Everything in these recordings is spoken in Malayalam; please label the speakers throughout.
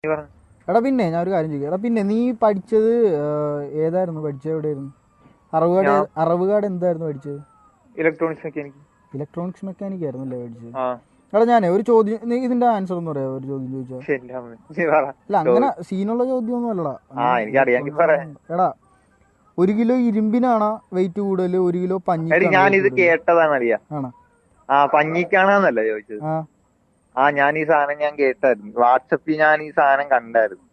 Speaker 1: എടാ പിന്നെ ഞാൻ ഒരു കാര്യം ചോദിക്കാം. എടാ പിന്നെ നീ പഠിച്ചത് ഏതായിരുന്നു? പഠിച്ചത് എവിടെയായിരുന്നു? അറവുകാട് എന്തായിരുന്നു പഠിച്ചത്?
Speaker 2: Electronics mechanic.
Speaker 1: ഇലക്ട്രോണിക്സ് മെക്കാനിക് ആയിരുന്നു അല്ലേ പഠിച്ചത്? എടാ ഞാനേ ഒരു ചോദ്യം, നീ ഇതിന്റെ ആൻസർ ഒന്ന് പറയാമോ? ഒരു ചോദ്യം ചോദിച്ചാൽ അല്ല, അങ്ങനെ സീനുള്ള ചോദ്യം ഒന്നും അല്ലടാ. എടാ, 1 കിലോ ഇരുമ്പിനാണ് വെയിറ്റ് കൂടുതൽ, 1 കിലോ പഞ്ഞിക്കാണ്?
Speaker 2: ഞാനിത് കേട്ടതാണ് അറിയാ. പഞ്ഞിക്കാണെന്നല്ല ചോദിച്ചത്. ഞാൻ ഈ സാധനം ഞാൻ കേട്ടായിരുന്നു. വാട്സപ്പിൽ ഞാൻ ഈ സാധനം കണ്ടായിരുന്നു.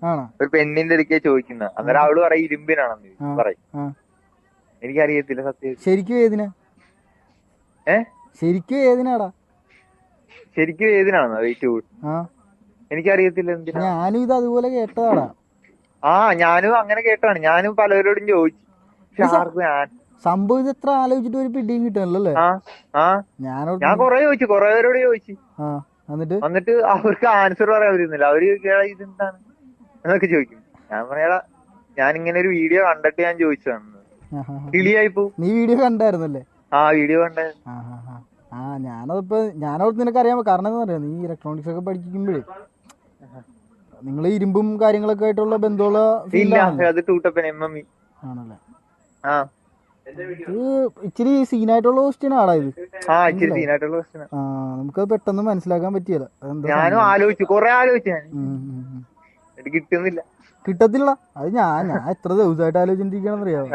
Speaker 2: ഒരു പെണ്ണിന്റെ അടുക്കെ ചോദിക്കുന്ന, അന്നേരം അവള് പറയും ഇരുമ്പിനാണെന്ന് പറയും. എനിക്കറിയത്തില്ല സത്യം.
Speaker 1: ശരിക്കും ഏതിനാ? ശരിക്കും ഏതിനാടാ?
Speaker 2: ശരിക്കും ഏതിനാണോ വെയിറ്റ് കൂടുതൽ? എനിക്കറിയത്തില്ല. എന്തിനാ?
Speaker 1: ഞാനും ഇത് അതുപോലെ കേട്ടതാടാ.
Speaker 2: ഞാനും അങ്ങനെ കേട്ടാണ്. ഞാനും പലരോടും ചോദിച്ചു.
Speaker 1: സംഭവം ഇത് എത്ര ആലോചിച്ചിട്ട് ഒരു പിടിയും കിട്ടണല്ലേ?
Speaker 2: ഞാൻ കൊറേ ചോദിച്ചു, കൊറേ പേരോട് ചോദിച്ചു. എന്നിട്ട് അവർക്ക് ആൻസർ പറയാൻ പറ്റുന്നില്ല. അവര് ഇതെന്താണ് എന്നൊക്കെ ചോദിക്കും. ഞാൻ പറയാ, ഞാൻ ഇങ്ങനെ ഒരു വീഡിയോ കണ്ടിട്ട് ഞാൻ ചോദിച്ചതാണ്. കിളിയായി പോവും.
Speaker 1: നീ വീഡിയോ കണ്ടായിരുന്നല്ലേ?
Speaker 2: വീഡിയോ കണ്ടായിരുന്നു.
Speaker 1: ഞാനവിടെ നിനക്ക് അറിയാമോ? കാരണം എന്താ പറയാ, നീ ഇലക്ട്രോണിക്സ് ഒക്കെ പഠിക്കുമ്പോഴേ നിങ്ങൾ ഇരുമ്പും കാര്യങ്ങളൊക്കെ ആയിട്ടുള്ള ബന്ധമുള്ള ആണല്ലേ? ഇച്ചിരി സീനായിട്ടുള്ള ക്വസ്റ്റ്യൻ ആടാ ഇത്. നമുക്കത് പെട്ടെന്ന് മനസ്സിലാക്കാൻ പറ്റിയല്ല.
Speaker 2: ഞാനും ആലോചിച്ചു, കൊറേ ആലോചിച്ചു.
Speaker 1: കിട്ടത്തില്ല. അത് ഞാൻ എത്ര ദിവസമായിട്ട് ആലോചിച്ചിരിക്കണെന്ന് അറിയാമോ?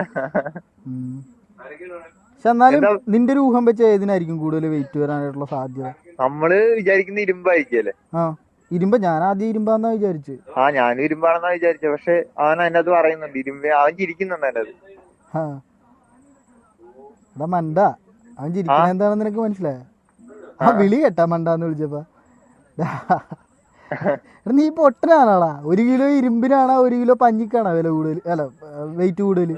Speaker 1: പക്ഷെ എന്നാലും നിന്റെ ഒരു ഊഹം വെച്ച ഏതിനായിരിക്കും കൂടുതൽ വെയിറ്റ് വരാനായിട്ടുള്ള സാധ്യത?
Speaker 2: നമ്മള് വിചാരിക്കുന്ന ഇരുമ്പായിരിക്കല്ലേ?
Speaker 1: ഇരുമ്പ്. ഞാൻ ആദ്യം ഇരുമ്പാന്നാ വിചാരിച്ചു.
Speaker 2: ഞാനും ഇരുമ്പാണെന്നാ വിചാരിച്ചത്. പക്ഷെ അവൻ അതിനകത്ത് പറയുന്നുണ്ട് ഇരുമ്പ്. അവൻ ചിരിക്കുന്നുണ്ട് അതിനകത്ത്.
Speaker 1: എടാ മണ്ട, അവൻ ചിരിക്കണ എന്താണെന്ന് നിനക്ക് മനസ്സിലായ? വിളി കേട്ടാ മണ്ടാന്ന് വിളിച്ചപ്പോ. നീ പൊട്ടനാണാടാ. 1 കിലോ ഇരുമ്പിനാണോ 1 കിലോ പഞ്ഞിക്കാണോ വില കൂടുതൽ? അല്ല, വെയിറ്റ് കൂടുതൽ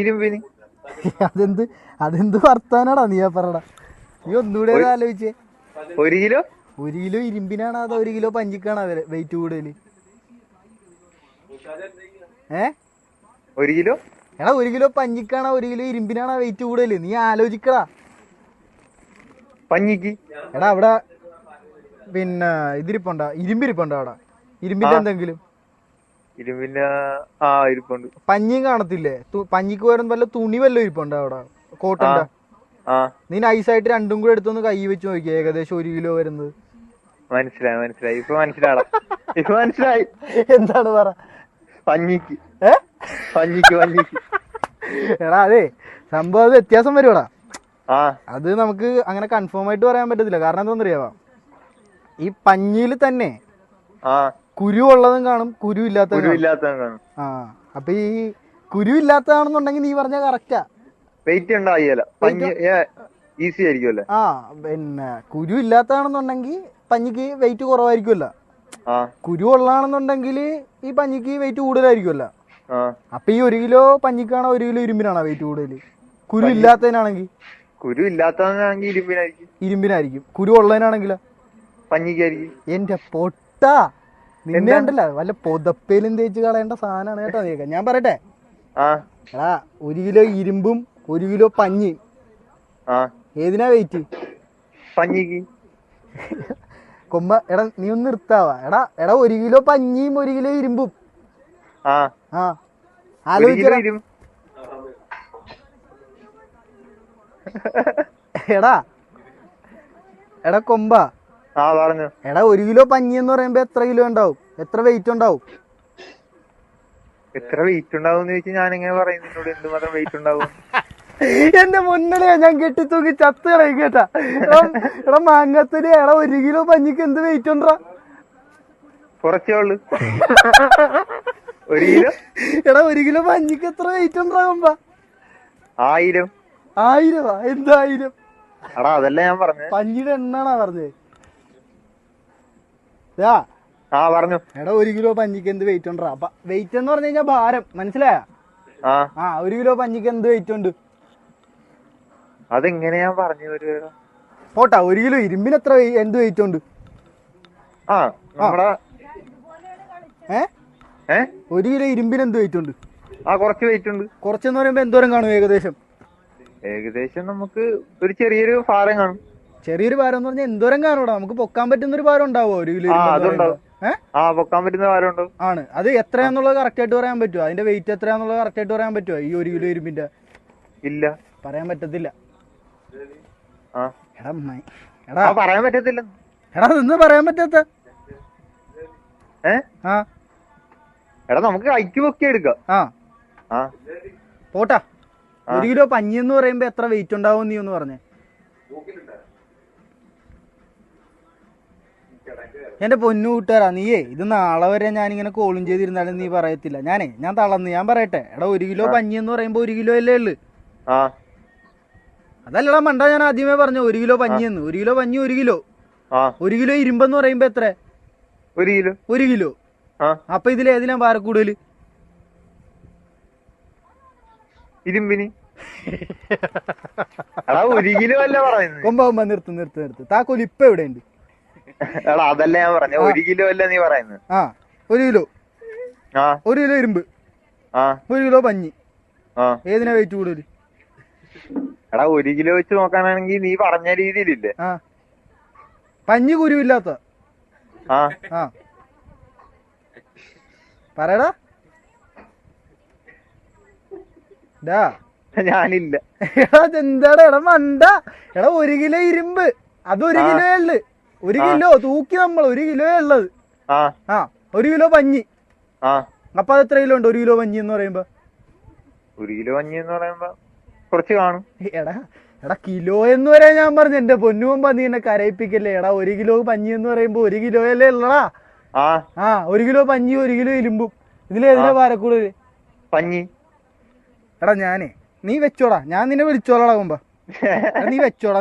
Speaker 2: ഇരുമ്പിന്.
Speaker 1: അതെന്ത് വർത്താനാടാ നീ പറടാ? നീ ഒന്നുകൂടെ ആലോചിച്ചേ.
Speaker 2: 1
Speaker 1: കിലോ ഇരുമ്പിനാണോ അതോ 1 കിലോ പഞ്ഞിക്കാണോ വെയിറ്റ് കൂടുതൽ?
Speaker 2: 1 കിലോ?
Speaker 1: എടാ, 1 കിലോ പഞ്ഞിക്കാണോ 1 കിലോ ഇരുമ്പിനാണോ വെയിറ്റ് കൂടുതൽ? നീ ആലോചിക്കടാ.
Speaker 2: പഞ്ഞിക്ക്.
Speaker 1: എടാ അവിടെ പിന്നെ ഇതിരിപ്പുണ്ടോ? ഇരുമ്പിരിപ്പുണ്ടോ അവിടെ? ഇരുമ്പിന്റെ എന്തെങ്കിലും?
Speaker 2: ഇരുമ്പിന്റെ ഇരിപ്പുണ്ട്.
Speaker 1: പഞ്ഞിയും കാണത്തില്ലേ? പഞ്ഞിക്ക് പകരം വല്ല തുണി വല്ലതും ഇരിപ്പുണ്ടോ അവിടെ? കോട്ടന്റെ. നീ നൈസായിട്ട് രണ്ടും കൂടെ എടുത്തൊന്ന് കൈ വെച്ച് നോക്കിയ ഏകദേശം 1 കിലോ വരുന്നത്.
Speaker 2: മനസ്സിലായി. ഇപ്പൊ മനസ്സിലായി.
Speaker 1: എന്താണ് പറ?
Speaker 2: പഞ്ഞിക്ക്.
Speaker 1: എടാ അതെ, സംഭവം വ്യത്യാസം വരുവാടാ. അത് നമുക്ക് അങ്ങനെ കൺഫേം ആയിട്ട് പറയാൻ പറ്റത്തില്ല. കാരണം എന്താണെന്നറിയാവാ, ഈ പഞ്ഞിയിൽ തന്നെ കുരു ഉള്ളതും കാണും, കുരു ഇല്ലാത്തതും കാണും. അപ്പൊ ഈ കുരു ഇല്ലാത്തതാണെന്നുണ്ടെങ്കിൽ നീ പറഞ്ഞ കറക്റ്റാ,
Speaker 2: വെയിറ്റ് ഉണ്ടാവില്ല, ഈസി ആയിരിക്കുമല്ലേ?
Speaker 1: പിന്നെ കുരു ഇല്ലാത്തതാണെന്നുണ്ടെങ്കിൽ പഞ്ഞിക്ക് വെയിറ്റ് കുറവായിരിക്കുമല്ലോ. കുരു ഉള്ളതാണെന്നുണ്ടെങ്കിൽ ഈ പഞ്ഞിക്ക് വെയിറ്റ് കൂടുതലായിരിക്കുമല്ലോ. അപ്പൊ ഈ 1 കിലോ പഞ്ഞിക്കാണോ 1 കിലോ ഇരുമ്പിനാണോ വെയിറ്റ് കൂടുതൽ? കുരു ഇല്ലാത്തതിനാണെങ്കിൽ ഇരുമ്പിനായിരിക്കും. കുരു ഉള്ളതിനാണെങ്കിലോ
Speaker 2: പഞ്ഞിക്കായിരിക്കും.
Speaker 1: എന്റെ പൊട്ടാ, നിന്നെ ഉണ്ടല്ല വല്ല പൊതപ്പേലും തേച്ച് കളയേണ്ട സാധനമാണ് കേട്ടോ. നീക്ക ഞാൻ പറയട്ടെ, എടാ 1 കിലോ ഇരുമ്പും 1 കിലോ പഞ്ഞി ഏതിനാ വെയിറ്റ്?
Speaker 2: പഞ്ഞിക്ക്.
Speaker 1: കൊമ്പ. എടാ നീ ഒന്ന് നിർത്താവാ. എടാ 1 കിലോ പഞ്ഞിയും 1 കിലോ ഇരുമ്പും ആലോചിക്കടാ. എടാ കൊമ്പ, എടാ 1 കിലോ പഞ്ഞി എന്ന് പറയുമ്പോ എത്ര കിലോ ഉണ്ടാവും? എത്ര വെയിറ്റ് ഉണ്ടാവും?
Speaker 2: എത്ര വെയിറ്റ് ഉണ്ടാവും ചോദിച്ചാൽ ഞാൻ എങ്ങനെ പറയുന്നതിനോട് എന്തുമാത്രം വെയിറ്റ് ഉണ്ടാവും?
Speaker 1: എന്റെ മുന്നണിയാ ഞാൻ കെട്ടിത്തൂക്കി ചത്ത് കളയും കേട്ടാ. എടാ മാങ്ങത്തിന്. എടാ 1 കിലോ പഞ്ഞിക്ക് എന്ത് വെയിറ്റ് ഉണ്ടാ?
Speaker 2: കുറച്ചേ ഉള്ളു. 1 കിലോ.
Speaker 1: എടാ 1 കിലോ പഞ്ഞിക്ക് എത്ര വെയിറ്റ് ഉണ്ടാകുമ്പോ?
Speaker 2: 1000.
Speaker 1: 1000? എന്താ 1000?
Speaker 2: എടാ അതല്ല ഞാൻ പറഞ്ഞത്,
Speaker 1: പഞ്ഞിയുടെ എണ്ണാണാ പറഞ്ഞത്.
Speaker 2: പറഞ്ഞു.
Speaker 1: എടാ 1 കിലോ പഞ്ഞിക്ക് എന്ത് വെയിറ്റ് ഉണ്ടാ? വെയിറ്റ് എന്ന് പറഞ്ഞു കഴിഞ്ഞാൽ ഭാരം, മനസ്സിലായ? 1 കിലോ പഞ്ഞിക്ക് എന്ത് വെയിറ്റ് ഉണ്ട്?
Speaker 2: അതെങ്ങനെ ഞാൻ പറഞ്ഞു
Speaker 1: പോട്ടാ. 1 കിലോ ഇരുമ്പിന് എന്ത് വെയിറ്റ് ഉണ്ട്? 1 കിലോ ഇരുമ്പിന് എന്ത് വെയിറ്റ് ഉണ്ട്?
Speaker 2: കുറച്ച് വെയിറ്റ് ഉണ്ട്.
Speaker 1: കുറച്ചെന്ന് പറയുമ്പോ എന്തോരം കാണും ഏകദേശം?
Speaker 2: നമുക്ക് ഒരു ചെറിയൊരു ഭാരം കാണും.
Speaker 1: ചെറിയൊരു ഭാരം എന്ന് പറഞ്ഞാൽ എന്തോരം കാണൂടാ? നമുക്ക് പൊക്കാൻ പറ്റുന്ന ഒരു ഭാരം ഉണ്ടാവോ 1 കിലോ?
Speaker 2: ആ പൊക്കാൻ പറ്റുന്ന ഭാരമുണ്ടോ?
Speaker 1: ആണ്. അത് എത്രയാന്നുള്ളത് കറക്റ്റ് ആയിട്ട് പറയാൻ പറ്റുമോ? അതിന്റെ വെയിറ്റ് എത്രയാന്നുള്ളത് കറക്റ്റ് ആയിട്ട് പറയാൻ പറ്റുമോ? ഈ 1 കിലോ ഇരുമ്പിന്റെ
Speaker 2: ഇല്ല,
Speaker 1: പറയാൻ പറ്റത്തില്ല.
Speaker 2: എടാ പറയാൻ പറ്റത്തില്ല.
Speaker 1: എടാ നിന്ന് പറയാൻ പറ്റാത്ത
Speaker 2: എടാ നമുക്ക് കൈക്ക് പൊക്കി എടുക്കാം.
Speaker 1: പോട്ടാ. 1 കിലോ പഞ്ഞി എന്ന് പറയുമ്പോ എത്ര വെയിറ്റ് ഉണ്ടാവും നീ ഒന്ന് പറഞ്ഞേ. എന്റെ പൊന്നു കൂട്ടുകാരാ, നീയേ ഇത് നാളെ വരെ ഞാനിങ്ങനെ കോളും ചെയ്തിരുന്നാലും നീ പറയത്തില്ല. ഞാൻ തളർന്ന് ഞാൻ പറയട്ടെ. എടാ 1 കിലോ പഞ്ഞി എന്ന് പറയുമ്പോ 1 കിലോ അല്ലേ ഉള്ളു. അതല്ലടാ മണ്ട, ഞാൻ ആദ്യമേ പറഞ്ഞു 1 കിലോ പഞ്ഞി എന്ന്. 1 കിലോ പഞ്ഞി 1 കിലോ. 1 കിലോ ഇരുമ്പെന്ന് പറയുമ്പോ എത്ര? 1 കിലോ. അപ്പൊ ഇതിലേതിനാ ഭാരം കൂടുതൽ?
Speaker 2: ഇരുമ്പിന്. 1 കിലോ അല്ല പറയുന്നത്.
Speaker 1: കൊമ്പ നിർത്ത്. താക്കോൽ ഇപ്പൊ എവിടെയുണ്ട്?
Speaker 2: എടാ അതല്ല ഞാൻ പറഞ്ഞു, 1 കിലോ അല്ല നീ പറയുന്നത്.
Speaker 1: 1 കിലോ. 1 കിലോ ഇരുമ്പ്, 1 കിലോ പഞ്ഞി. ഏതിനാ വെയിറ്റ് കൂടുതൽ?
Speaker 2: എടാ 1 കിലോ വെച്ച് നോക്കാനാണെങ്കിൽ നീ പറഞ്ഞ രീതിയിലില്ലേ
Speaker 1: പഞ്ഞി കുരുവില്ലാത്ത. പറയടാ.
Speaker 2: ഞാനില്ല.
Speaker 1: എടാ എന്താടാ എടാ മണ്ട. എടാ 1 കിലോ ഇരുമ്പ്, അത് 1 കിലോ ഉള്ളു. 1 കിലോ തൂക്കി നമ്മൾ 1 കിലോ ഉള്ളത്. 1 കിലോ പഞ്ഞി. അപ്പൊ അത് എത്ര കിലോ ഉണ്ട് 1 കിലോ പഞ്ഞി എന്ന് പറയുമ്പോ?
Speaker 2: 1 കിലോ പഞ്ഞി എന്ന് പറയുമ്പോ കുറച്ച് കാണും.
Speaker 1: എടാ കിലോ എന്ന് പറയാൻ ഞാൻ പറഞ്ഞു. എന്റെ പൊന്നുമ്പോ നീ എന്നെ കരയിപ്പിക്കല്ലേ. എടാ 1 കിലോ പഞ്ഞി എന്ന് പറയുമ്പോ 1 കിലോ അല്ലേ ഉള്ളടാ. 1 കിലോ പഞ്ഞി 1 കിലോ ഇരുമ്പും. ഇതിലേതിനാ ഭാരക്കൂടുതല്?
Speaker 2: പഞ്ഞി.
Speaker 1: എടാ നീ വെച്ചോടാ, ഞാൻ നിന്നെ വിളിച്ചോളാ മുമ്പ്. നീ വെച്ചോടാ.